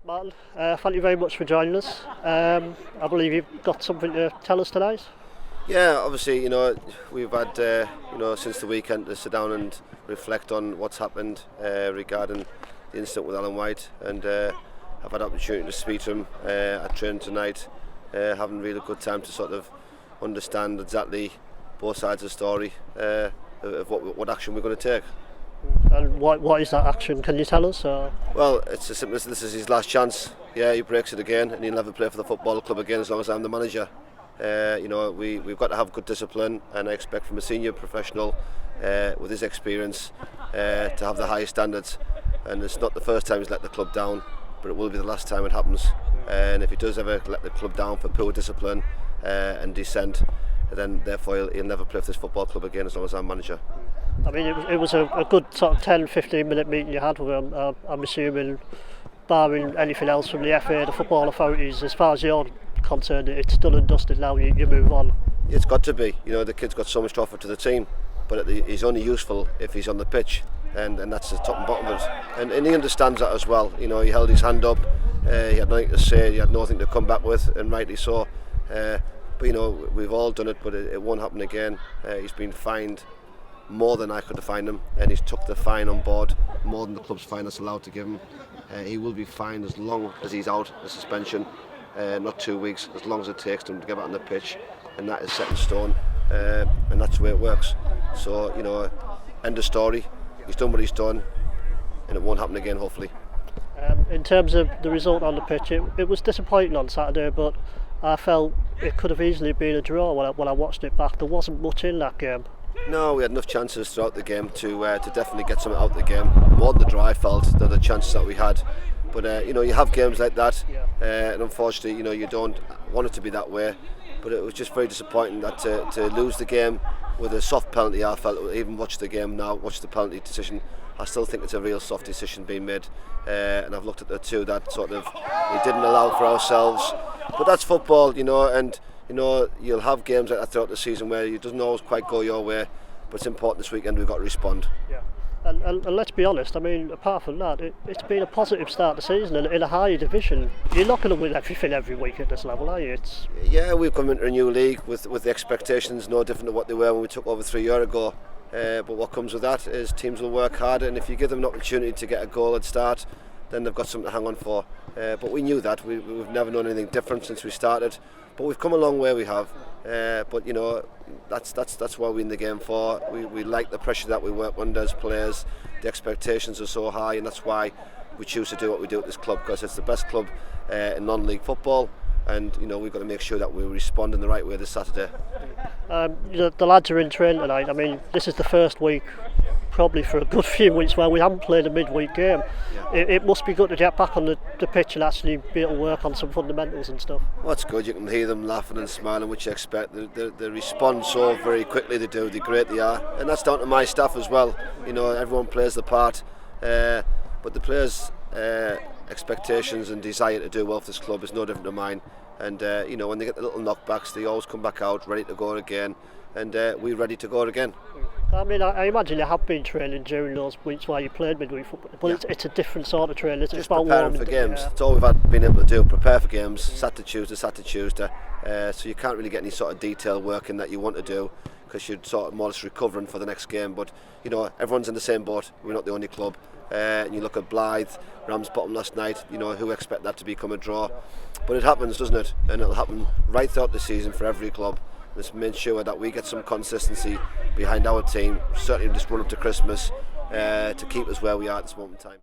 Martin, thank you very much for joining us. I believe you've got something to tell us tonight. Yeah, obviously, we've had, since the weekend to sit down and reflect on what's happened regarding the incident with Alan White, and I've had the opportunity to speak to him at training tonight, having a really good time to sort of understand exactly both sides of the story of what action we're going to take. And what is that action? Can you tell us? Well, it's as simple as this is his last chance. Yeah, he breaks it again, and he'll never play for the football club again as long as I'm the manager. We've got to have good discipline, and I expect from a senior professional with his experience to have the highest standards. And it's not the first time he's let the club down, but it will be the last time it happens. And if he does ever let the club down for poor discipline and dissent, then therefore he'll never play for this football club again as long as I'm manager. I mean, it was a good sort of 10-15 minute meeting you had with him. I'm assuming, barring anything else from the FA, the football authorities, as far as you're concerned, it's done and dusted now, you move on. It's got to be. The kid's got so much to offer to the team, but he's only useful if he's on the pitch, and that's the top and bottom of it. And he understands that as well. He held his hand up, he had nothing to say, he had nothing to come back with, and rightly so. But we've all done it, but it won't happen again. He's been fined more than I could have fined him, and he's took the fine on board, more than the club's fine that's allowed to give him. He will be fined as long as he's out of suspension, not 2 weeks, as long as it takes him to get back on the pitch, and that is set in stone, and that's the way it works. So, end of story. He's done what he's done, and it won't happen again, hopefully. In terms of the result on the pitch, it was disappointing on Saturday, but I felt it could have easily been a draw when I watched it back. There wasn't much in that game. No, we had enough chances throughout the game to definitely get something out of the game. More than the draw, I felt, than the chances that we had. But you have games like that, and unfortunately, you don't want it to be that way. But it was just very disappointing that to lose the game with a soft penalty. I felt, even watch the game now, watch the penalty decision, I still think it's a real soft decision being made. And I've looked at the two that sort of we didn't allow for ourselves. But that's football, and you'll have games like that throughout the season where it doesn't always quite go your way, but it's important this weekend we've got to respond. Yeah, and let's be honest, I mean, apart from that, it's been a positive start to the season, and in a higher division, you're not going to win everything every week at this level, are you? Yeah, we've come into a new league with the expectations no different to what they were when we took over 3 years ago. But what comes with that is teams will work harder, and if you give them an opportunity to get a goal at start, then they've got something to hang on for. But we knew that. We've never known anything different since we started. But we've come a long way, we have. But that's what we're in the game for. We like the pressure that we work under as players. The expectations are so high, and that's why we choose to do what we do at this club, because it's the best club in non-league football. And we've got to make sure that we respond in the right way this Saturday. The lads are in training tonight. I mean, this is the first week, probably for a good few weeks, where we haven't played a midweek game. Yeah. It must be good to get back on the pitch and actually be able to work on some fundamentals and stuff. Well, it's good. You can hear them laughing and smiling, which you expect. They respond so very quickly. They do. They're great. They are, and that's down to my staff as well. Everyone plays the part, but the players' expectations and desire to do well for this club is no different to mine. And when they get the little knockbacks, they always come back out ready to go again, and we're ready to go again. I mean, I imagine you have been training during those weeks while you played midweek football, but it's a different sort of training. It's just preparing for games. It's all we've been able to do, prepare for games, Saturday, Tuesday. So you can't really get any sort of detail work in that you want to do, because you're sort of more or less recovering for the next game. But everyone's in the same boat. We're not the only club. And you look at Blythe, Rams bottom last night. Who expect that to become a draw? But it happens, doesn't it? And it'll happen right throughout the season for every club. Let's make sure that we get some consistency behind our team, certainly just run up to Christmas, to keep us where we are at this moment in time.